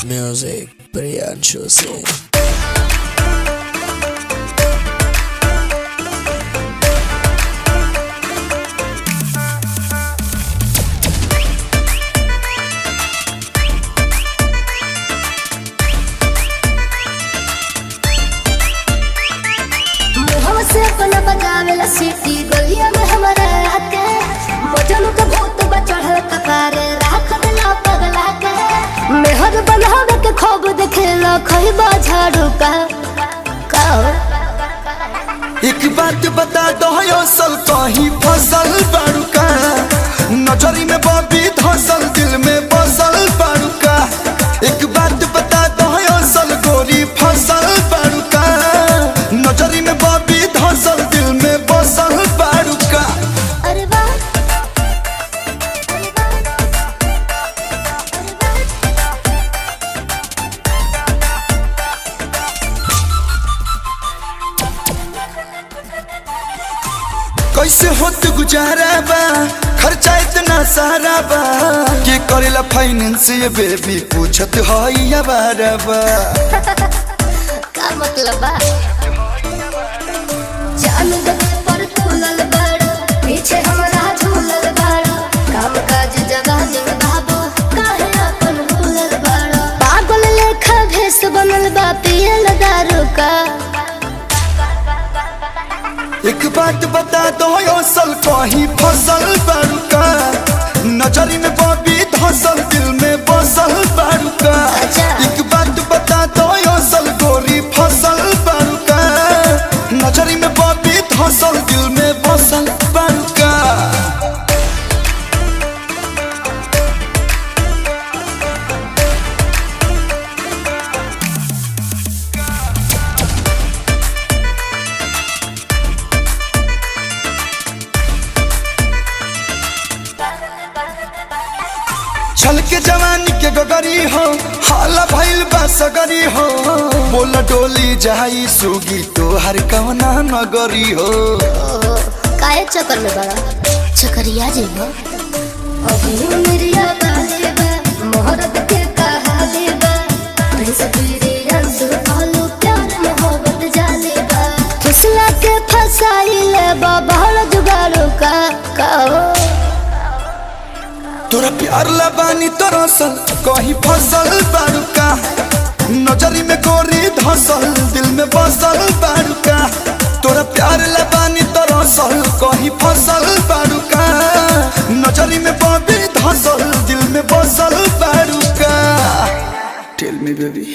Music, Priyanshu Singh. से अपना बजावेला सीटी गलिया में हमारे आके मजनू के भूत बचढ़ कपारे राख देला पगला के मेहर बनावे के खूब देखेला खइबा झाड़ू का एक बात बता दो असल कहीं फसल बारू का नजरी में बबी धसल दिल में बसल बारू का एक बात बता दो असल गोरी फसल बारू का नजरी में बबी धसल दिल में बसल बारू का। अरे वाह कैसे होत गुजारा बा खर्चा इतना सारा बा के करेला फाइनेंस ये बेबी पूछत हई अबारा बा का मतलब बा जान दे पर तुलल बड़ा पीछे हमरा झूलल बड़ा काम काज जगह जग बाबू काहे अपन भूलल बड़ा पागल लेखा भेस बनल बा पियल दारू का एक बात बता दो असल कहीं फसल बारू का नजरी में बबी धसल दिल में बसल बारू का एक बात बता दो असल गोरी फसल बारू का नजरी में बबी धसल दिल में बसल बारू का। छल के जवानी के गगरी हो हाला भइल बा सगरी हो बोला डोली जाई सुगी तो हर कवना नगरी हो काहे चक्कर में बड़ा चक्करिया जेबो अभी मेरिया बाले बा मोहरत के कहाले बा प्रिंस तेरे रंग आलू प्यार मोहब्बत जाले बा फसला के फसाइले बा बहल जुगाड़ो का तोरा प्यार लबानी तोरा सल कहीं फसल बारू का नजरी में गोरी धसल दिल में बसल बारू का तोरा प्यार लबानी तोरा सल कहीं फसल बारू का नजरी में बबी धसल दिल में बसल बारू का। Tell me baby.